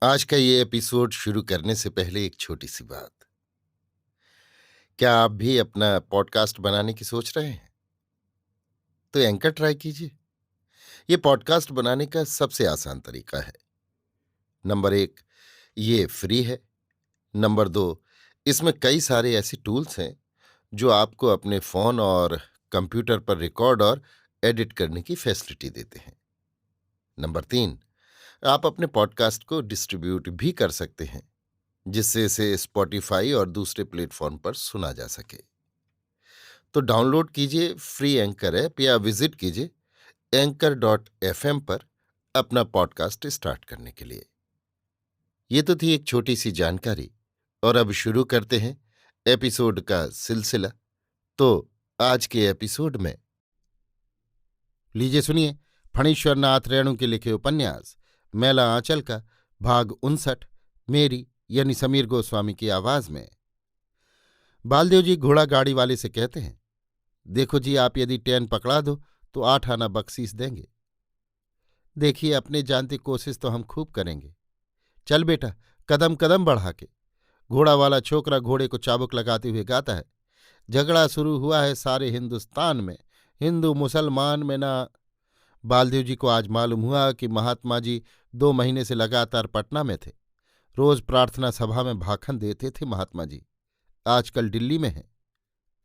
आज का ये एपिसोड शुरू करने से पहले एक छोटी सी बात। क्या आप भी अपना पॉडकास्ट बनाने की सोच रहे हैं? तो एंकर ट्राई कीजिए। ये पॉडकास्ट बनाने का सबसे आसान तरीका है। नंबर एक, ये फ्री है। नंबर दो, इसमें कई सारे ऐसे टूल्स हैं जो आपको अपने फोन और कंप्यूटर पर रिकॉर्ड और एडिट करने की फैसिलिटी देते हैं। नंबर तीन, आप अपने पॉडकास्ट को डिस्ट्रीब्यूट भी कर सकते हैं, जिससे इसे स्पॉटिफाई और दूसरे प्लेटफॉर्म पर सुना जा सके। तो डाउनलोड कीजिए फ्री एंकर ऐप या विजिट कीजिए anchor.fm पर अपना पॉडकास्ट स्टार्ट करने के लिए। ये तो थी एक छोटी सी जानकारी, और अब शुरू करते हैं एपिसोड का सिलसिला। तो आज के एपिसोड में लीजिए सुनिए फणीश्वर नाथ रेणु के लिखे उपन्यास मैला आंचल का भाग 59, मेरी यानी समीर गोस्वामी की आवाज में। बालदेव जी घोड़ा गाड़ी वाले से कहते हैं, देखो जी, आप यदि ट्रेन पकड़ा दो तो 8 आना बख्शीश देंगे। देखिए, अपने जानती कोशिश तो हम खूब करेंगे। चल बेटा, कदम कदम बढ़ा के। घोड़ा वाला छोकरा घोड़े को चाबुक लगाते हुए गाता है, झगड़ा शुरू हुआ है सारे हिंदुस्तान में, हिंदू मुसलमान में ना। बालदेव जी को आज मालूम हुआ कि महात्मा जी 2 महीने से लगातार पटना में थे। रोज प्रार्थना सभा में भाषण देते थे महात्मा जी। आजकल दिल्ली में हैं।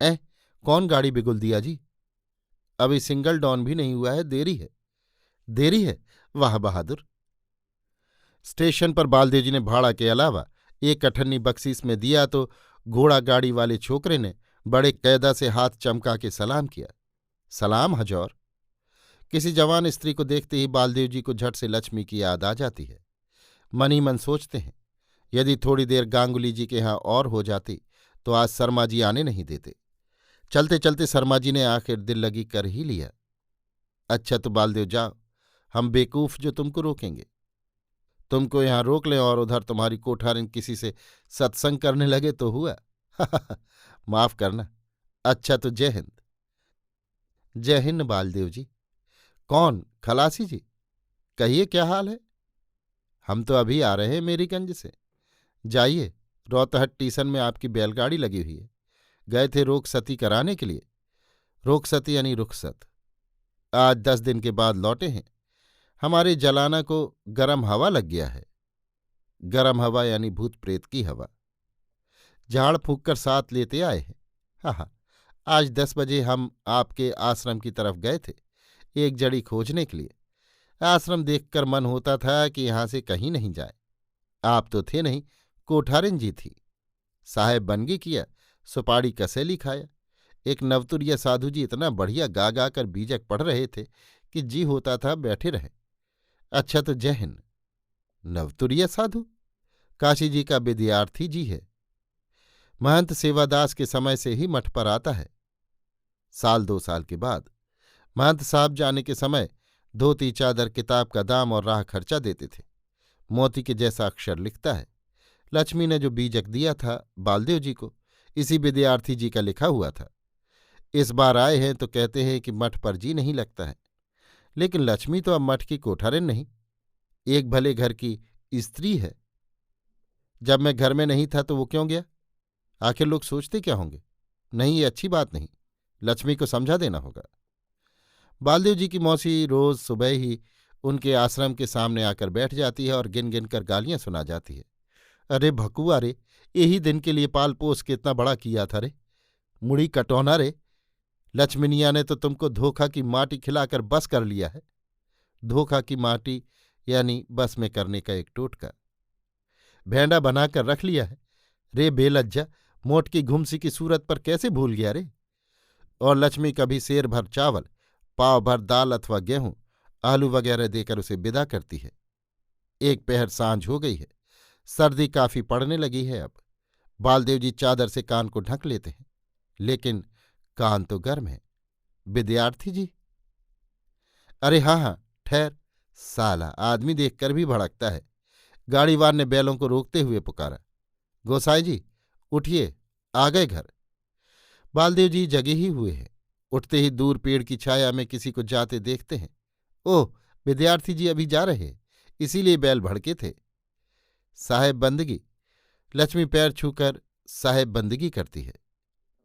ऐ, कौन गाड़ी बिगुल दिया जी? अभी सिंगल डॉन भी नहीं हुआ है, देरी है। देरी है? वाह बहादुर। स्टेशन पर बालदेव जी ने भाड़ा के अलावा एक अठन्नी बख्शीश में दिया तो घोड़ा गाड़ी वाले छोकरे ने बड़े कैदा से हाथ चमका के सलाम किया। सलाम हजौर। किसी जवान स्त्री को देखते ही बालदेव जी को झट से लक्ष्मी की याद आ जाती है। मन ही मन सोचते हैं, यदि थोड़ी देर गांगुली जी के यहाँ और हो जाती तो आज शर्मा जी आने नहीं देते। चलते चलते शर्मा जी ने आखिर दिल लगी कर ही लिया। अच्छा तो बालदेव जाओ, हम बेकूफ जो तुमको रोकेंगे। तुमको यहां रोक लें और उधर तुम्हारी कोठारिन किसी से सत्संग करने लगे तो हुआ। माफ करना। अच्छा तो जय हिंद। जय हिंद बालदेव जी। कौन, खलासी जी? कहिए क्या हाल है? हम तो अभी आ रहे हैं मेरीगंज से। जाइए, रौतहट स्टेशन में आपकी बैलगाड़ी लगी हुई है। गए थे रोकसती कराने के लिए। रोकसती यानी रुखसत। आज 10 दिन के बाद लौटे हैं। हमारे जलाना को गरम हवा लग गया है। गरम हवा यानी भूत प्रेत की हवा। झाड़ फूंक कर साथ लेते आए हैं। हाँ, आज 10 बजे हम आपके आश्रम की तरफ गए थे, एक जड़ी खोजने के लिए। आश्रम देखकर मन होता था कि यहां से कहीं नहीं जाए। आप तो थे नहीं, कोठारिन जी थी। साहेब बनगी किया, सुपाड़ी कसेली खाया। एक नवतुरिया साधु जी इतना बढ़िया गा गा कर बीजक पढ़ रहे थे कि जी होता था बैठे रहे। अच्छा तो जय हिंद। नवतुरिया साधु? काशी जी का विद्यार्थी जी है। महंत सेवादास के समय से ही मठ पर आता है। 1-2 साल के बाद महंत साहब जाने के समय धोती चादर किताब का दाम और राह खर्चा देते थे। मोती के जैसा अक्षर लिखता है। लक्ष्मी ने जो बीजक दिया था बालदेव जी को, इसी विद्यार्थी जी का लिखा हुआ था। इस बार आए हैं तो कहते हैं कि मठ पर जी नहीं लगता है। लेकिन लक्ष्मी तो अब मठ की कोठारिन नहीं, एक भले घर की स्त्री है। जब मैं घर में नहीं था तो वो क्यों गया? आखिर लोग सोचते क्या होंगे? नहीं, ये अच्छी बात नहीं। लक्ष्मी को समझा देना होगा। बालदेव जी की मौसी रोज सुबह ही उनके आश्रम के सामने आकर बैठ जाती है और गिन गिन कर गालियां सुना जाती है। अरे भकुआ रे, यही दिन के लिए पाल पोस के इतना बड़ा किया था रे। मुड़ी कटौना रे, लक्ष्मीनिया ने तो तुमको धोखा की माटी खिलाकर बस कर लिया है। धोखा की माटी यानी बस में करने का एक टोटका। भेंडा बनाकर रख लिया है। रे बेलज्जा, मोटकी घुमसी की सूरत पर कैसे भूल गया रे? और लक्ष्मी कभी सेर भर चावल, पाव भर दाल अथवा गेहूं, आलू वगैरह देकर उसे विदा करती है। एक पहर सांझ हो गई है। सर्दी काफी पड़ने लगी है अब। बालदेव जी चादर से कान को ढक लेते हैं, लेकिन कान तो गर्म है। विद्यार्थी जी? अरे हाँ हाँ, ठहर। साला आदमी देखकर भी भड़कता है। गाड़ीवार ने बैलों को रोकते हुए पुकारा, गोसाई जी उठिए, आ गए घर। बालदेव जी जगे ही हुए हैं। उठते ही दूर पेड़ की छाया में किसी को जाते देखते हैं। ओह, विद्यार्थी जी अभी जा रहे हैं, इसीलिए बैल भड़के थे। साहेब बंदगी। लक्ष्मी पैर छूकर साहेब बंदगी करती है।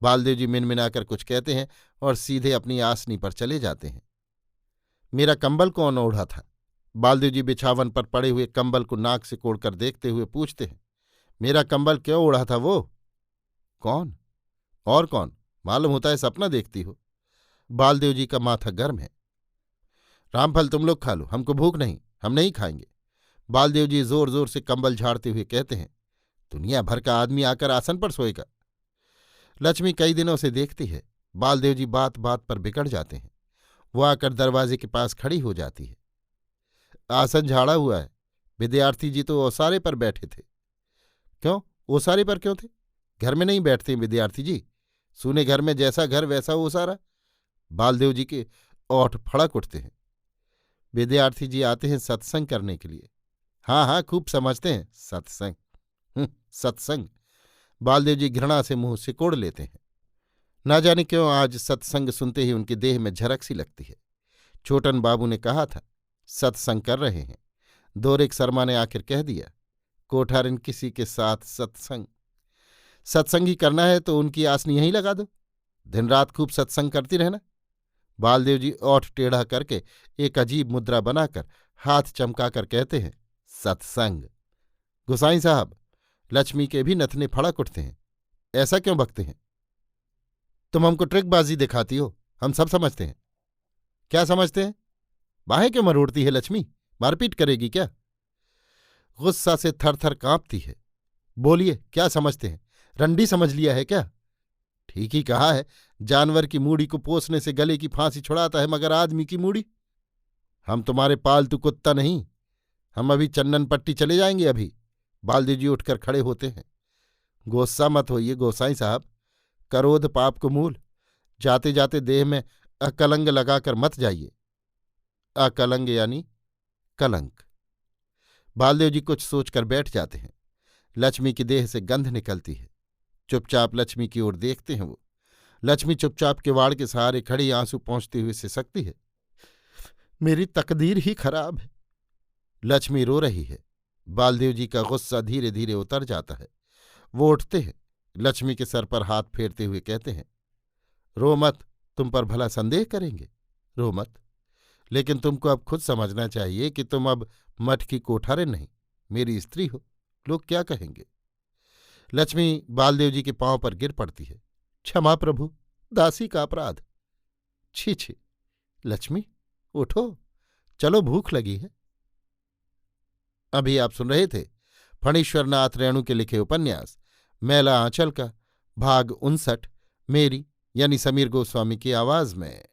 बालदेव जी मिनमिनाकर कुछ कहते हैं और सीधे अपनी आसनी पर चले जाते हैं। मेरा कंबल कौन ओढ़ा था? बालदेव जी बिछावन पर पड़े हुए कंबल को नाक से कोड़कर देखते हुए पूछते हैं। मेरा कंबल क्यों ओढ़ा था वो? कौन? और कौन? मालूम होता है सपना देखती हो। बालदेव जी का माथा गर्म है। रामफल तुम लोग खा लो, हमको भूख नहीं, हम नहीं खाएंगे। बालदेव जी जोर जोर से कंबल झाड़ते हुए कहते हैं। दुनिया भर का आदमी आकर आसन पर सोएगा। लक्ष्मी कई दिनों से देखती है। बालदेव जी बात बात पर बिगड़ जाते हैं। वो आकर दरवाजे के पास खड़ी हो जाती है। आसन झाड़ा हुआ है। विद्यार्थी जी तो ओसारे पर बैठे थे। क्यों ओसारे पर क्यों थे? घर में नहीं बैठते विद्यार्थी जी? सूने घर में जैसा घर वैसा ओसारा। बालदेव जी के ओठ फड़क उठते हैं। विद्यार्थी जी आते हैं सत्संग करने के लिए। हाँ हाँ, खूब समझते हैं सत्संग। सत्संग। बालदेव जी घृणा से मुंह सिकोड़ लेते हैं। ना जाने क्यों आज सत्संग सुनते ही उनकी देह में झरक सी लगती है। छोटन बाबू ने कहा था सत्संग कर रहे हैं। दोरेक शर्मा ने आखिर कह दिया कोठारिन किसी के साथ सत्संग। सत्संग ही करना है तो उनकी आसनी यहीं लगा दो। दिन रात खूब सत्संग करती रहना। बालदेव जी ओठ टेढ़ा करके एक अजीब मुद्रा बनाकर हाथ चमकाकर कहते हैं सत्संग। गुसाई साहब, लक्ष्मी के भी नथने फड़क उठते हैं। ऐसा क्यों बकते हैं? तुम हमको ट्रिकबाजी दिखाती हो, हम सब समझते हैं। क्या समझते हैं? बाहें क्यों मरोड़ती है लक्ष्मी? मारपीट करेगी क्या? गुस्सा से थर थर कांपती है। बोलिए, क्या समझते हैं? रंडी समझ लिया है क्या? ठीक ही कहा है, जानवर की मूड़ी को पोसने से गले की फांसी छुड़ाता है, मगर आदमी की मूड़ी। हम तुम्हारे पालतू कुत्ता नहीं। हम अभी चंदन पट्टी चले जाएंगे अभी। बालदेव जी उठकर खड़े होते हैं। गुस्सा मत होइए गोसाई साहब, क्रोध पाप को मूल। जाते जाते देह में अकलंग लगाकर मत जाइए। अकलंग यानी कलंक। बालदेव जी कुछ सोचकर बैठ जाते हैं। लक्ष्मी की देह से गंध निकलती है। चुपचाप लक्ष्मी की ओर देखते हैं वो। लक्ष्मी चुपचाप किवाड़ के सहारे खड़ी आंसू पहुंचते हुए सिसकती है। मेरी तकदीर ही खराब है। लक्ष्मी रो रही है। बालदेव जी का गुस्सा धीरे धीरे उतर जाता है। वो उठते हैं। लक्ष्मी के सर पर हाथ फेरते हुए कहते हैं रो मत, तुम पर भला संदेह करेंगे। रो मत, लेकिन तुमको अब खुद समझना चाहिए कि तुम अब मठ की कोठारिन नहीं, मेरी स्त्री हो। लोग क्या कहेंगे? लक्ष्मी बालदेव जी के पांव पर गिर पड़ती है। क्षमा प्रभु, दासी का अपराध। छी छी। लक्ष्मी उठो, चलो भूख लगी है। अभी आप सुन रहे थे फणीश्वर नाथ रेणु के लिखे उपन्यास मैला आंचल का भाग 59, मेरी यानी समीर गोस्वामी की आवाज में।